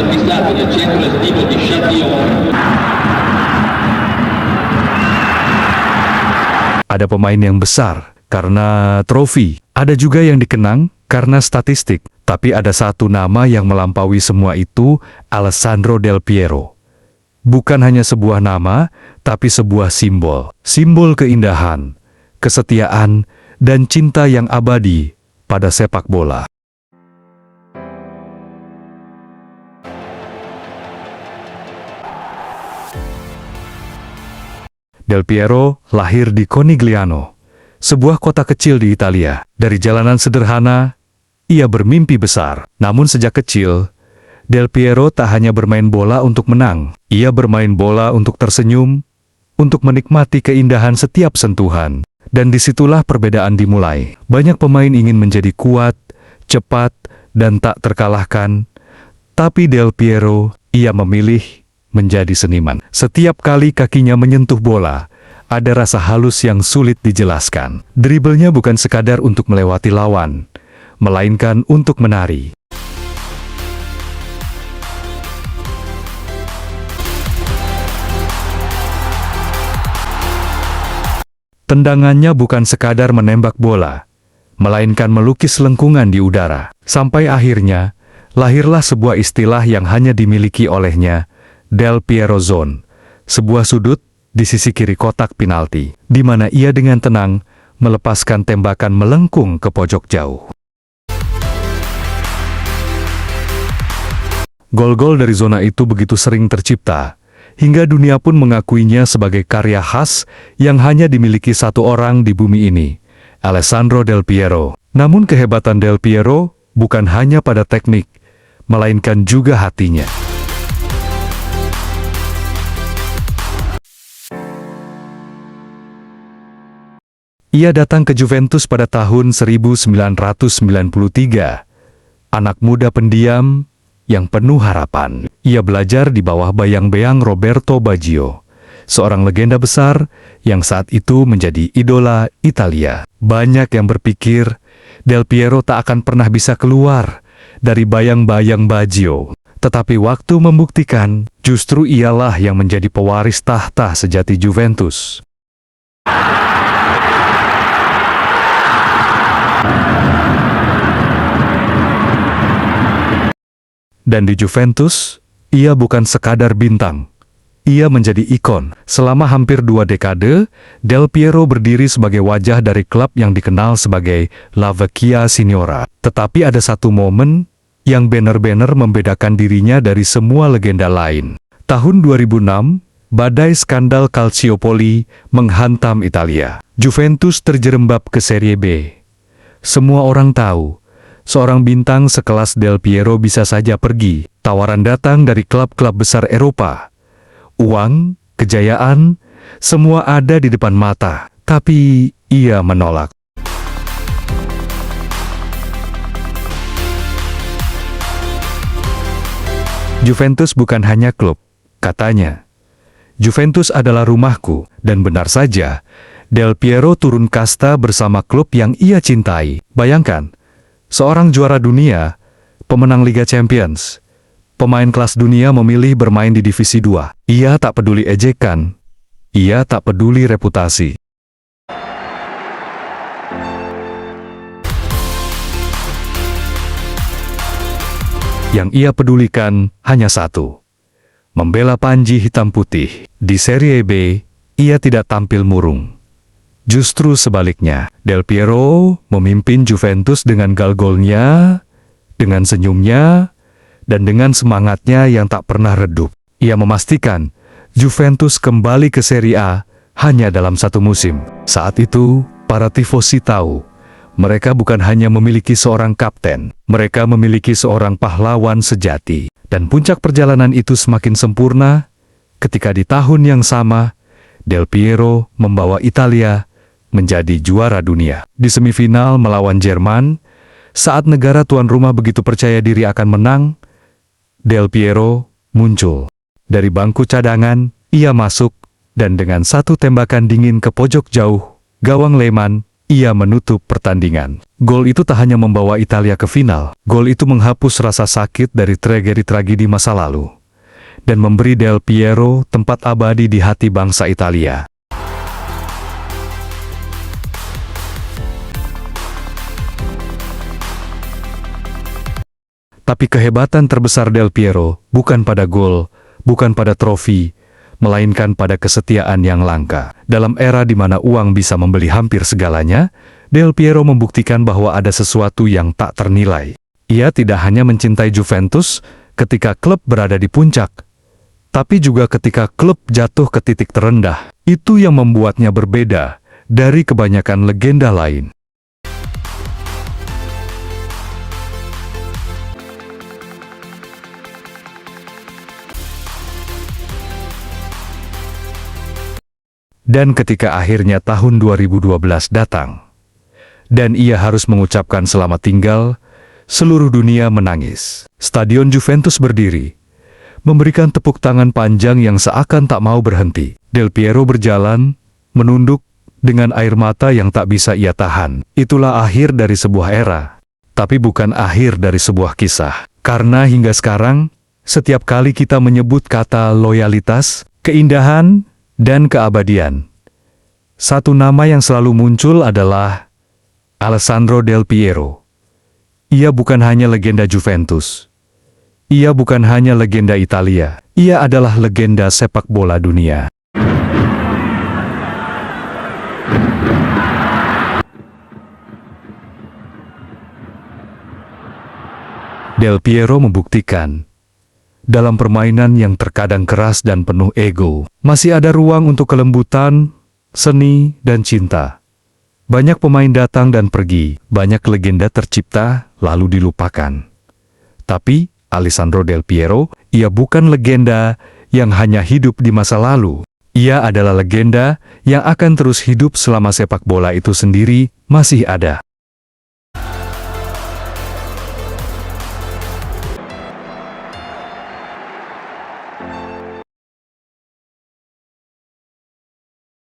Avvistato nel centro estivo di Châtillon. Ada pemain yang besar karena trofi, ada juga yang dikenang karena statistik. Tapi ada satu nama yang melampaui semua itu, Alessandro Del Piero. Bukan hanya sebuah nama, tapi sebuah simbol. Simbol keindahan, kesetiaan, dan cinta yang abadi pada sepak bola. Del Piero lahir di Conigliano, sebuah kota kecil di Italia. Dari jalanan sederhana, ia bermimpi besar. Namun sejak kecil, Del Piero tak hanya bermain bola untuk menang. Ia bermain bola untuk tersenyum, untuk menikmati keindahan setiap sentuhan. Dan disitulah perbedaan dimulai. Banyak pemain ingin menjadi kuat, cepat, dan tak terkalahkan. Tapi Del Piero, ia memilih menjadi seniman. Setiap kali kakinya menyentuh bola, ada rasa halus yang sulit dijelaskan. Dribblenya bukan sekadar untuk melewati lawan, melainkan untuk menari. Tendangannya bukan sekadar menembak bola, melainkan melukis lengkungan di udara. Sampai akhirnya, lahirlah sebuah istilah yang hanya dimiliki olehnya, Del Piero Zone, sebuah sudut di sisi kiri kotak penalti, di mana ia dengan tenang melepaskan tembakan melengkung ke pojok jauh. Gol-gol dari zona itu begitu sering tercipta, hingga dunia pun mengakuinya sebagai karya khas yang hanya dimiliki satu orang di bumi ini, Alessandro Del Piero. Namun kehebatan Del Piero bukan hanya pada teknik, melainkan juga hatinya. Ia datang ke Juventus pada tahun 1993. Anak muda pendiam yang penuh harapan. Ia belajar di bawah bayang-bayang Roberto Baggio, seorang legenda besar yang saat itu menjadi idola Italia. Banyak yang berpikir Del Piero tak akan pernah bisa keluar dari bayang-bayang Baggio. Tetapi waktu membuktikan, justru ialah yang menjadi pewaris tahta sejati Juventus. Dan di Juventus, ia bukan sekadar bintang. Ia menjadi ikon. Selama hampir 2 dekade, Del Piero berdiri sebagai wajah dari klub yang dikenal sebagai La Vecchia Signora. Tetapi ada satu momen yang benar-benar membedakan dirinya dari semua legenda lain. Tahun 2006, badai skandal Calciopoli menghantam Italia. Juventus terjerembab ke Serie B. Semua orang tahu, seorang bintang sekelas Del Piero bisa saja pergi. Tawaran datang dari klub-klub besar Eropa. Uang, kejayaan, semua ada di depan mata. Tapi ia menolak. Juventus bukan hanya klub, katanya. Juventus adalah rumahku, dan benar saja, Del Piero turun kasta bersama klub yang ia cintai. Bayangkan, seorang juara dunia, pemenang Liga Champions, pemain kelas dunia memilih bermain di Divisi 2. Ia tak peduli ejekan, ia tak peduli reputasi. Yang ia pedulikan hanya satu, membela Panji hitam putih. Di Serie B, ia tidak tampil murung. Justru sebaliknya, Del Piero memimpin Juventus dengan gol-golnya, dengan senyumnya, dan dengan semangatnya yang tak pernah redup. Ia memastikan Juventus kembali ke Serie A hanya dalam 1 musim. Saat itu, para tifosi tahu, mereka bukan hanya memiliki seorang kapten, mereka memiliki seorang pahlawan sejati. Dan puncak perjalanan itu semakin sempurna ketika di tahun yang sama, Del Piero membawa Italia menjadi juara dunia. Di semifinal melawan Jerman, Saat negara tuan rumah begitu percaya diri akan menang, Del Piero muncul. Dari bangku cadangan, ia masuk, dan dengan satu tembakan dingin ke pojok jauh gawang Lehmann, ia menutup pertandingan. Gol itu tak hanya membawa Italia ke final, gol itu menghapus rasa sakit dari tragedi-tragedi masa lalu, dan memberi Del Piero tempat abadi di hati bangsa Italia. Tapi kehebatan terbesar Del Piero bukan pada gol, bukan pada trofi, melainkan pada kesetiaan yang langka. Dalam era di mana uang bisa membeli hampir segalanya, Del Piero membuktikan bahwa ada sesuatu yang tak ternilai. Ia tidak hanya mencintai Juventus ketika klub berada di puncak, tapi juga ketika klub jatuh ke titik terendah. Itu yang membuatnya berbeda dari kebanyakan legenda lain. Dan ketika akhirnya tahun 2012 datang, dan ia harus mengucapkan selamat tinggal, seluruh dunia menangis. Stadion Juventus berdiri, memberikan tepuk tangan panjang yang seakan tak mau berhenti. Del Piero berjalan, menunduk, dengan air mata yang tak bisa ia tahan. Itulah akhir dari sebuah era, tapi bukan akhir dari sebuah kisah. Karena hingga sekarang, setiap kali kita menyebut kata loyalitas, keindahan, dan keabadian, satu nama yang selalu muncul adalah Alessandro Del Piero. Ia bukan hanya legenda Juventus. Ia bukan hanya legenda Italia. Ia adalah legenda sepak bola dunia. Del Piero membuktikan, dalam permainan yang terkadang keras dan penuh ego, masih ada ruang untuk kelembutan, seni, dan cinta. Banyak pemain datang dan pergi, banyak legenda tercipta lalu dilupakan. Tapi Alessandro Del Piero, ia bukan legenda yang hanya hidup di masa lalu. Ia adalah legenda yang akan terus hidup selama sepak bola itu sendiri masih ada.